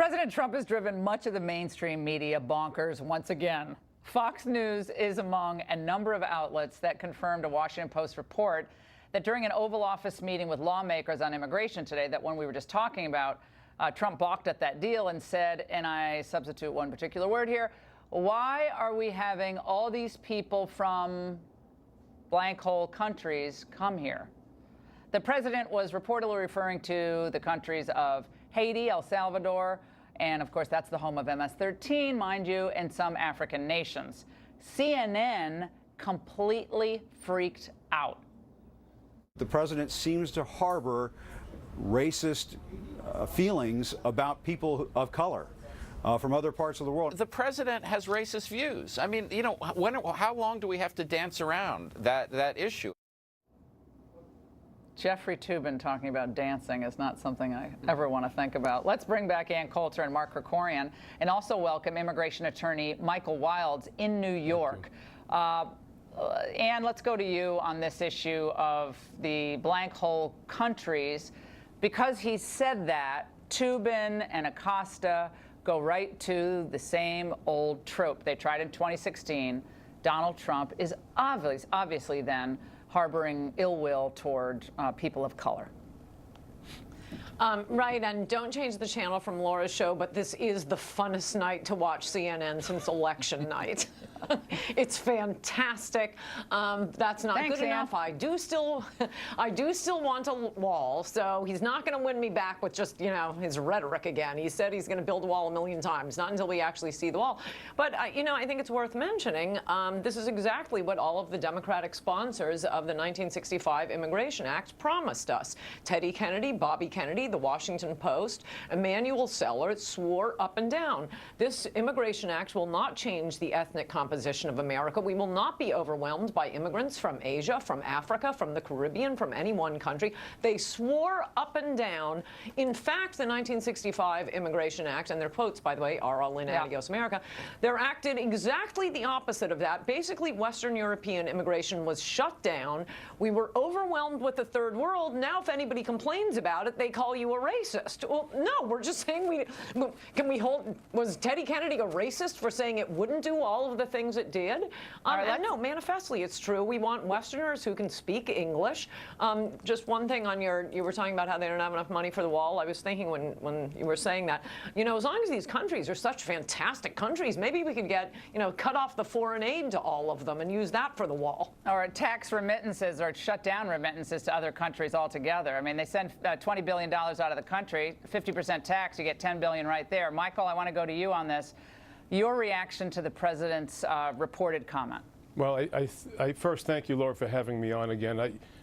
President Trump has driven much of the mainstream media bonkers once again. Fox News is among a number of outlets that confirmed a Washington Post report that during an Oval Office meeting with lawmakers on immigration today, that one we were just talking about, Trump balked at that deal and said, and I substitute one particular word here, why are we having all these people from blank hole countries come here? The president was reportedly referring to the countries of Haiti, El Salvador, and of course that's the home of MS-13, mind you, and some African nations. CNN completely freaked out. The president seems to harbor racist feelings about people of color from other parts of the world. The president has racist views. I mean, you know, how long do we have to dance around that issue? Jeffrey Toobin talking about dancing is not something I ever want to think about. Let's bring back Ann Coulter and Mark Krikorian, and also welcome immigration attorney Michael Wilds in New York. Ann, let's go to you on this issue of the blank hole countries. Because he said that, Toobin and Acosta go right to the same old trope. They tried in 2016. Donald Trump is obviously then harboring ill will toward people of color. Right, and don't change the channel from Laura's show, but this is the funnest night to watch CNN since election night. It's fantastic. That's not Thanks, good enough. I do still want a wall. So he's not going to win me back with just, you know, his rhetoric again. He said he's going to build a wall 1,000,000 times. Not until we actually see the wall. But you know, I think it's worth mentioning. This is exactly what all of the Democratic sponsors of the 1965 Immigration Act promised us. Teddy Kennedy, Bobby Kennedy, the Washington Post, Emanuel Sellers swore up and down, this Immigration Act will not change the ethnic composition of America. We will not be overwhelmed by immigrants from Asia, from Africa, from the Caribbean, from any one country. They swore up and down. In fact, the 1965 Immigration Act, and their quotes, by the way, are all in Adios America, they're acted exactly the opposite of that. Basically, Western European immigration was shut down. We were overwhelmed with the third world. Now, if anybody complains about it, they call you a racist. Well, no, we're just saying was Teddy Kennedy a racist for saying it wouldn't do all of the things it did? No, manifestly it's true. We want Westerners who can speak English. Just one thing on you were talking about how they don't have enough money for the wall. I was thinking when you were saying that, you know, as long as these countries are such fantastic countries, maybe we could get, you know, cut off the foreign aid to all of them and use that for the wall. Or tax remittances, or shut down remittances to other countries altogether. I mean, they send $20 billion out of the country, 50% tax, you get $10 billion right there. Michael, I want to go to you on this. Your reaction to the president's reported comment. Well, I first thank you, Laura, for having me on again.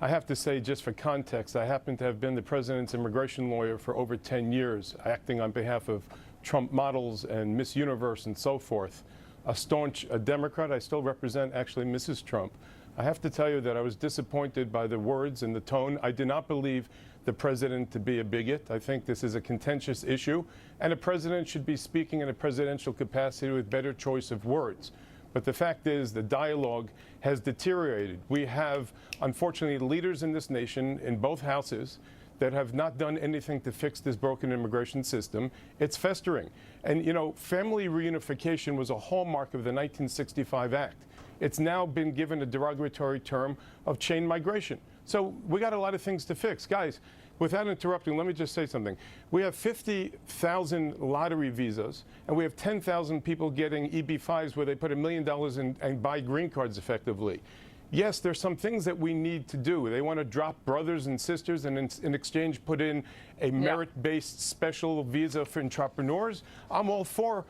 I have to say, just for context, I happen to have been the president's immigration lawyer for over 10 years, acting on behalf of Trump models and Miss Universe and so forth. A staunch Democrat, I still represent actually Mrs. Trump. I have to tell you that I was disappointed by the words and the tone. I do not believe the president to be a bigot. I think this is a contentious issue, and a president should be speaking in a presidential capacity with better choice of words. But the fact is the dialogue has deteriorated. We have, unfortunately, leaders in this nation in both houses that have not done anything to fix this broken immigration system. It's festering. And, you know, family reunification was a hallmark of the 1965 Act. It's now been given a derogatory term of chain migration. So we got a lot of things to fix. Guys, without interrupting, let me just say something. We have 50,000 lottery visas, and we have 10,000 people getting EB-5s where they put $1 million in and buy green cards effectively. Yes, there's some things that we need to do. They want to drop brothers and sisters and in exchange put in a merit-based special visa for entrepreneurs. I'm all for,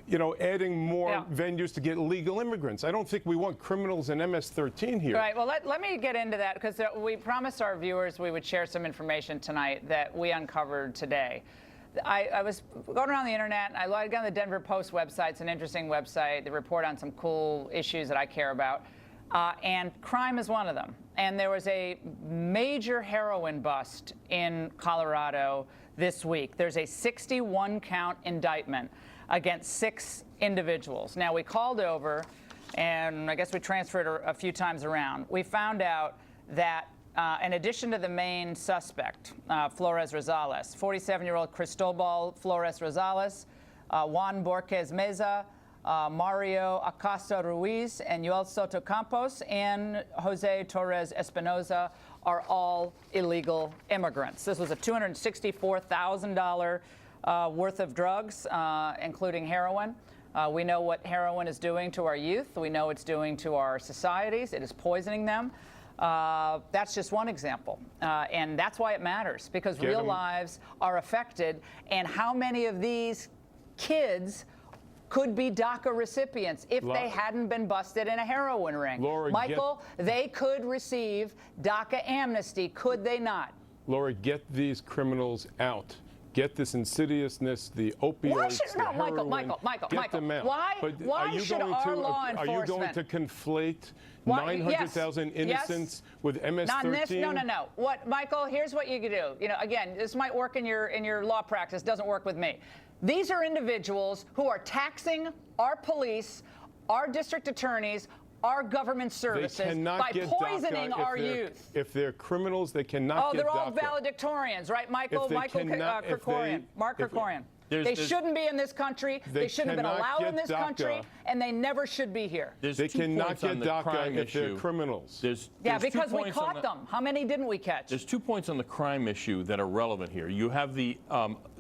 you know, adding more venues to get legal immigrants. I don't think we want criminals and MS-13 here. Right. Well, let me get into that, because we promised our viewers we would share some information tonight that we uncovered today. I was going around the internet, and I logged on the Denver Post website. It's an interesting website. They report on some cool issues that I care about. And crime is one of them. And there was a major heroin bust in Colorado this week. There's a 61-count indictment against 6 individuals. Now, we called over, and I guess we transferred a few times around. We found out that in addition to the main suspect, Flores Rosales, 47-year-old Cristobal Flores Rosales, Juan Borges Meza, Mario Acosta Ruiz, and Yoel Soto Campos, and Jose Torres Espinoza are all illegal immigrants. This was a $264,000 worth of drugs, including heroin. We know what heroin is doing to our youth. We know it's doing to our societies. It is poisoning them. That's just one example. And that's why it matters, because real lives are affected. And how many of these kids could be DACA recipients if they hadn't been busted in a heroin ring? Laura, Michael, they could receive DACA amnesty, could they not? Laura, get these criminals out. Get this insidiousness, the opioids, the heroin. Michael, get them out. Why should our law enforcement? Are you going to conflate 900,000 innocents with MS-13? Not this. No. What, Michael? Here's what you could do. You know, again, this might work in your law practice. Doesn't work with me. These are individuals who are taxing our police, our district attorneys, our government services by poisoning our youth. If they're criminals, they cannot get DACA. They're all valedictorians, right, Michael? Mark Krikorian. They shouldn't be in this country. They shouldn't have been allowed in this country, and they never should be here. They cannot get DACA if they're criminals. Because we caught them. How many didn't we catch? There's 2 points on the crime issue that are relevant here. You have the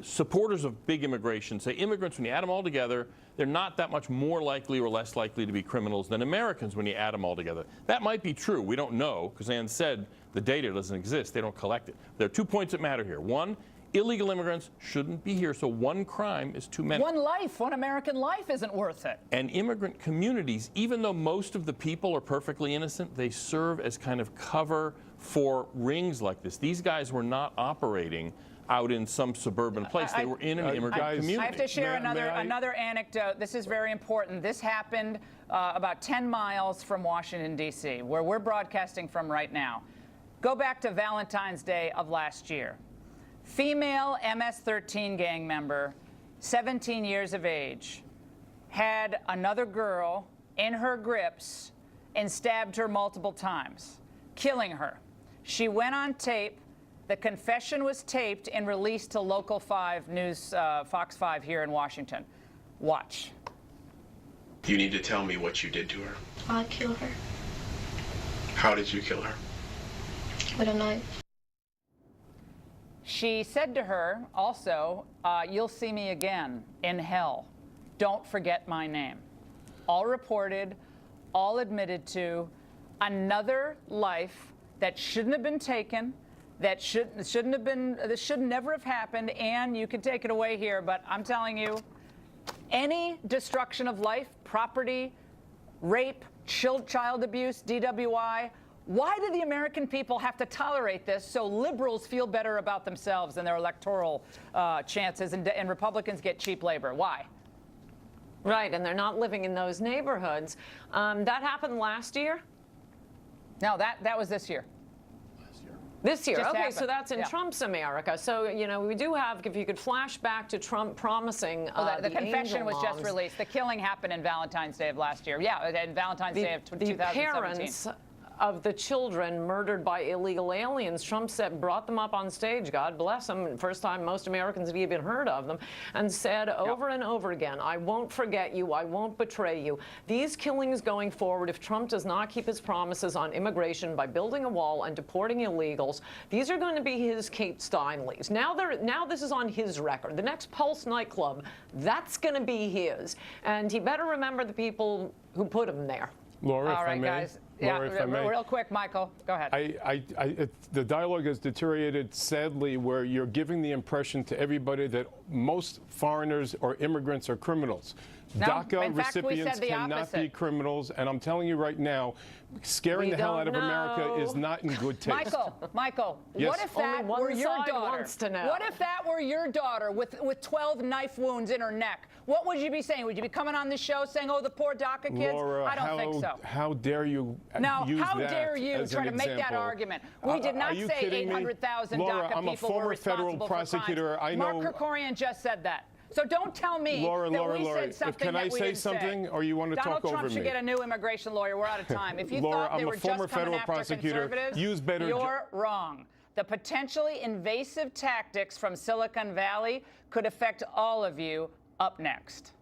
supporters of big immigration say immigrants, when you add them all together, they're not that much more likely or less likely to be criminals than Americans when you add them all together. That might be true. We don't know, because Ann said the data doesn't exist. They don't collect it. There are 2 points that matter here. One, illegal immigrants shouldn't be here, so one crime is too many. One American life isn't worth it. And immigrant communities, even though most of the people are perfectly innocent, they serve as kind of cover for rings like this. These guys were not operating out in some suburban place. They were in an immigrant community. I have to share another anecdote. This is very important. This happened about 10 miles from Washington, D.C., where we're broadcasting from right now. Go back to Valentine's Day of last year. Female MS-13 gang member, 17 years of age, had another girl in her grips and stabbed her multiple times, killing her. She went on tape. The confession was taped and released to Local 5 News, Fox 5 here in Washington. Watch. You need to tell me what you did to her. I killed her How did you kill her? with a knife. She said to her also, you'll see me again in hell. Don't forget my name. All reported, all admitted to. Another life that shouldn't have been taken, that shouldn't have been, this should never have happened, and you can take it away here, but I'm telling you, any destruction of life, property, rape, child abuse, DWI, why do the American people have to tolerate this so liberals feel better about themselves and their electoral chances and Republicans get cheap labor? Why? Right, and they're not living in those neighborhoods. That happened last year? No, that was this year. This year. Just Okay, happened. so that's in Trump's America. So, you know, we do have, if you could flash back to Trump promising the confession angel was just moms. released. The killing happened in Valentine's Day of last year. Yeah, and Valentine's Day of 2017. The parents of the children murdered by illegal aliens, Trump said, brought them up on stage, God bless them, first time most Americans have even heard of them, and said over and over again, I won't forget you, I won't betray you. These killings going forward, if Trump does not keep his promises on immigration by building a wall and deporting illegals, these are going to be his Kate Steinleys. Now this is on his record. The next Pulse nightclub, that's going to be his. And he better remember the people who put him there. Laura, All right, guys. Laura, if I may. Real quick, Michael, go ahead. The dialogue has deteriorated sadly, where you're giving the impression to everybody that most foreigners or immigrants are criminals. No, DACA in fact, we recipients said the cannot opposite. be criminals, and I'm telling you right now, scaring the hell out of America is not in good taste. Michael, Yes. what if Only that one were your side daughter? wants to know. What if that were your daughter with 12 knife wounds in her neck? What would you be saying? Would you be coming on the show saying, "Oh, the poor DACA kids"? Laura, I don't think so. How dare you Now, use how that dare you as try an to make that example? argument? We did not Are you say kidding me? 800,000 Laura, DACA I'm a people were former responsible federal for prosecutor. crimes. I know. Mark Krikorian just said that. So don't tell me Laura, that Laura, we Laura, said something can that I we say didn't something, say. or you want to Donald talk Trump over should me? get a new immigration lawyer. We're out of time. If you Laura, thought they I'm a were former just coming federal after prosecutor. conservatives, Use better you're wrong. The potentially invasive tactics from Silicon Valley could affect all of you. Up next.